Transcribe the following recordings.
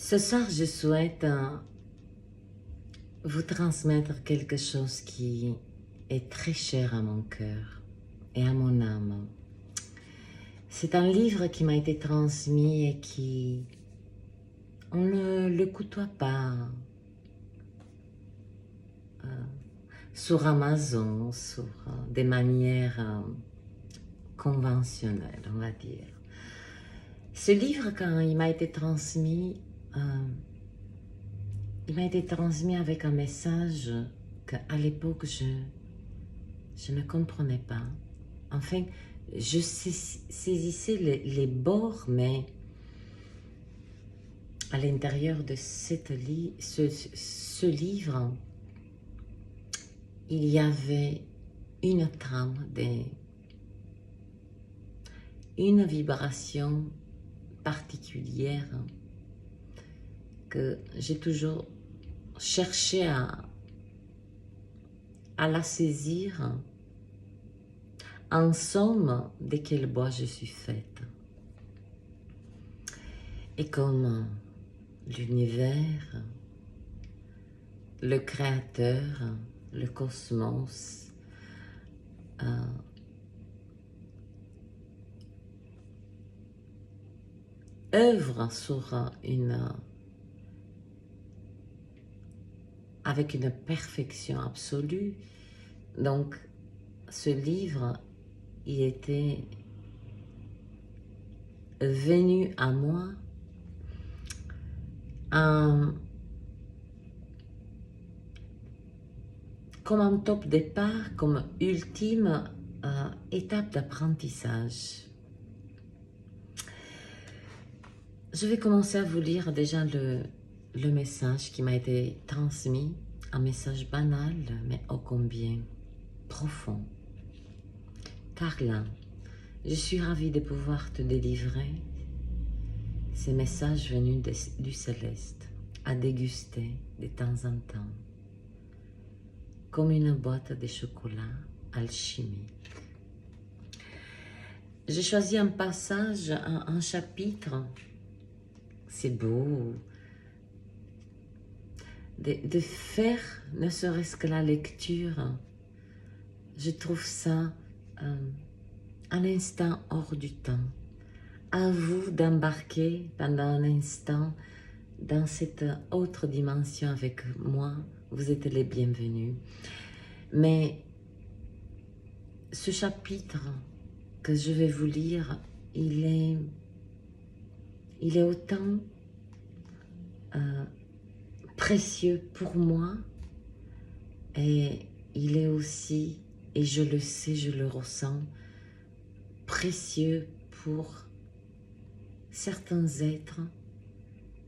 Ce soir, je souhaite vous transmettre quelque chose qui est très cher à mon cœur et à mon âme. C'est un livre qui m'a été transmis et qui, on ne le côtoie pas sur Amazon, sur des manières conventionnelles, on va dire. Ce livre, quand il m'a été transmis, avec un message qu'à l'époque, je ne comprenais pas. Enfin, je saisissais les bords, mais à l'intérieur de ce livre, il y avait une trame, une vibration particulière que j'ai toujours cherché à la saisir. En somme, de quel bois je suis faite. Et comme l'univers, le créateur, le cosmos, œuvre avec une perfection absolue. Donc, ce livre, il était venu à moi comme un top départ, comme ultime étape d'apprentissage. Je vais commencer à vous lire déjà le message qui m'a été transmis, un message banal, mais ô combien profond. Carla, je suis ravie de pouvoir te délivrer ces messages venus du céleste, à déguster de temps en temps, comme une boîte de chocolat alchimique. J'ai choisi un passage, un chapitre. C'est beau de faire ne serait-ce que la lecture. Je trouve ça un instant hors du temps. À vous d'embarquer pendant un instant dans cette autre dimension avec moi. Vous êtes les bienvenus. Mais ce chapitre que je vais vous lire, il est autant précieux pour moi, et il est aussi, et je le sais, je le ressens, précieux pour certains êtres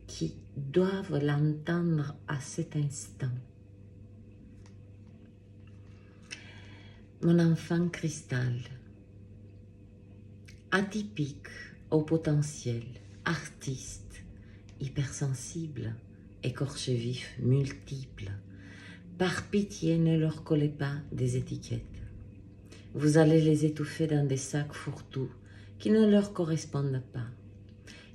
qui doivent l'entendre à cet instant. Mon enfant cristal, atypique au potentiel, artiste, hypersensible, écorché vif, multiple. Par pitié, ne leur collez pas des étiquettes. Vous allez les étouffer dans des sacs fourre-tout qui ne leur correspondent pas.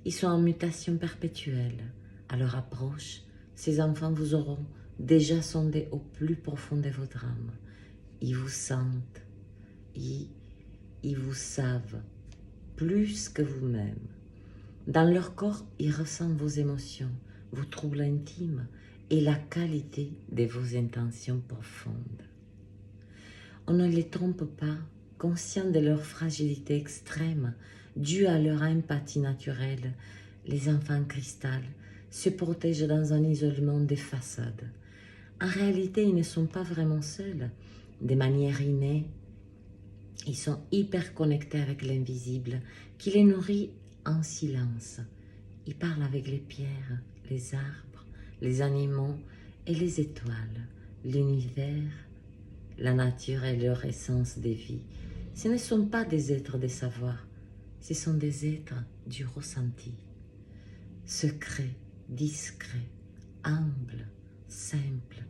Ils sont en mutation perpétuelle. À leur approche, ces enfants vous auront déjà sondé au plus profond de votre âme. Ils vous sentent, ils vous savent plus que vous-même. Dans leur corps, ils ressentent vos émotions, vos troubles intimes et la qualité de vos intentions profondes. On ne les trompe pas, conscients de leur fragilité extrême, due à leur empathie naturelle. Les enfants cristal se protègent dans un isolement des façades. En réalité, ils ne sont pas vraiment seuls. De manière innée, ils sont hyper connectés avec l'invisible qui les nourrit en silence. Ils parlent avec les pierres, les arbres, les animaux et les étoiles, l'univers, la nature et leur essence de vie. Ce ne sont pas des êtres de savoir, ce sont des êtres du ressenti. Secrets, discrets, humbles, simples.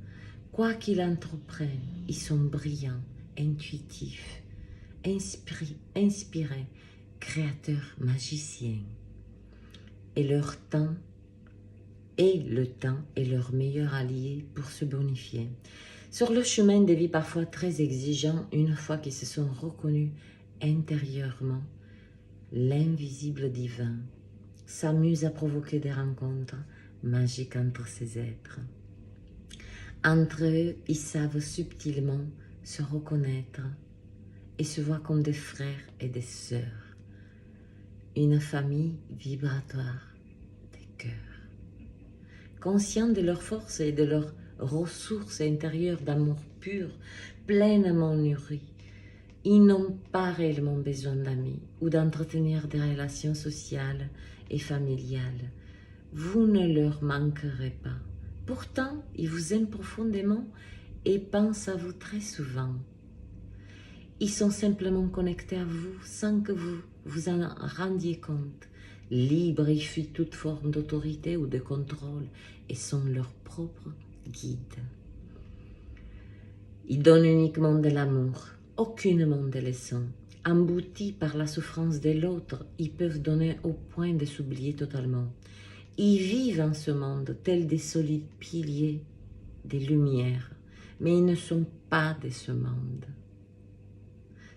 Quoi qu'ils entreprennent, ils sont brillants, intuitifs, inspirés, créateurs, magiciens. Et leur temps Et le temps est leur meilleur allié pour se bonifier. Sur le chemin des vies parfois très exigeants, une fois qu'ils se sont reconnus intérieurement, l'invisible divin s'amuse à provoquer des rencontres magiques entre ces êtres. Entre eux, ils savent subtilement se reconnaître et se voient comme des frères et des sœurs. Une famille vibratoire des cœurs. Conscients de leur force et de leurs ressources intérieures d'amour pur, pleinement nourries, ils n'ont pas réellement besoin d'amis ou d'entretenir des relations sociales et familiales. Vous ne leur manquerez pas. Pourtant, ils vous aiment profondément et pensent à vous très souvent. Ils sont simplement connectés à vous sans que vous vous en rendiez compte. Libres, ils fuient toute forme d'autorité ou de contrôle et sont leurs propres guides. Ils donnent uniquement de l'amour, aucunement de leçons. Emboutis par la souffrance de l'autre, ils peuvent donner au point de s'oublier totalement. Ils vivent en ce monde tels des solides piliers, des lumières, mais ils ne sont pas de ce monde.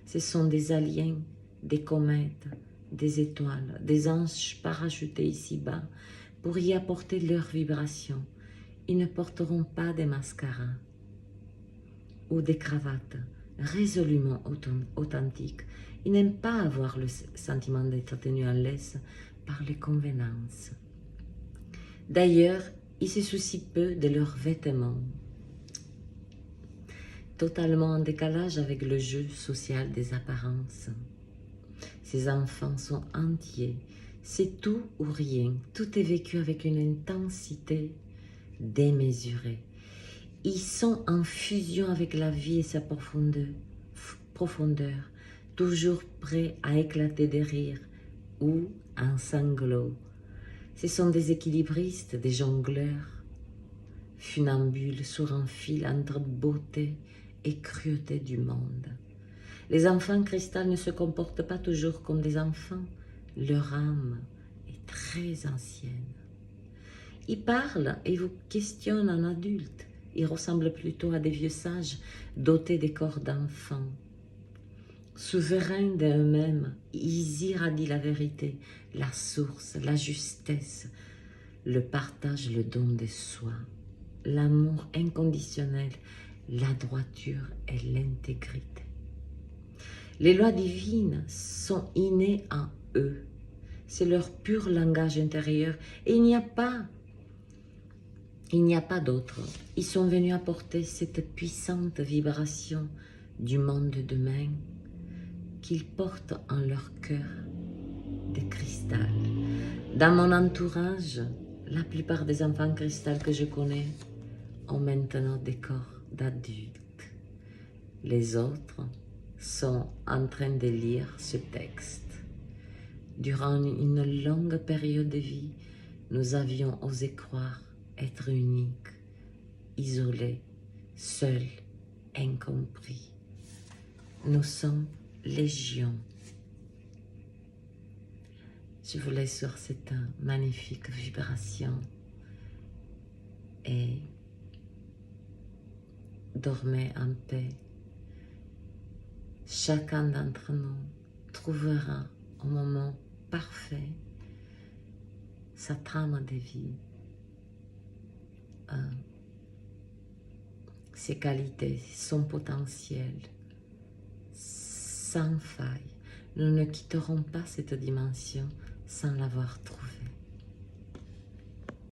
Ce sont des aliens, des comètes, des étoiles, des anges parachutés ici-bas pour y apporter leur vibration. Ils ne porteront pas des mascaras ou des cravates résolument authentiques. Ils n'aiment pas avoir le sentiment d'être tenus en laisse par les convenances. D'ailleurs, ils se soucient peu de leurs vêtements, totalement en décalage avec le jeu social des apparences. Ces enfants sont entiers, c'est tout ou rien, tout est vécu avec une intensité démesurée. Ils sont en fusion avec la vie et sa profondeur, toujours prêts à éclater de rire ou en sanglots. Ce sont des équilibristes, des jongleurs, funambules sur un fil entre beauté et cruauté du monde. Les enfants cristal ne se comportent pas toujours comme des enfants. Leur âme est très ancienne. Ils parlent et vous questionnent en adulte. Ils ressemblent plutôt à des vieux sages dotés des corps d'enfants. Souverains d'eux-mêmes, ils irradient la vérité, la source, la justesse, le partage, le don de soi, l'amour inconditionnel, la droiture et l'intégrité. Les lois divines sont innées en eux. C'est leur pur langage intérieur et il n'y a pas d'autre. Ils sont venus apporter cette puissante vibration du monde de demain qu'ils portent en leur cœur de cristal. Dans mon entourage, la plupart des enfants cristal que je connais ont maintenant des corps d'adultes. Les autres sont en train de lire ce texte. Durant une longue période de vie, nous avions osé croire être uniques, isolés, seuls, incompris. Nous sommes légion. Je vous laisse sur cette magnifique vibration et dormez en paix. Chacun d'entre nous trouvera au moment parfait sa trame de vie, ses qualités, son potentiel, sans faille. Nous ne quitterons pas cette dimension sans l'avoir trouvée.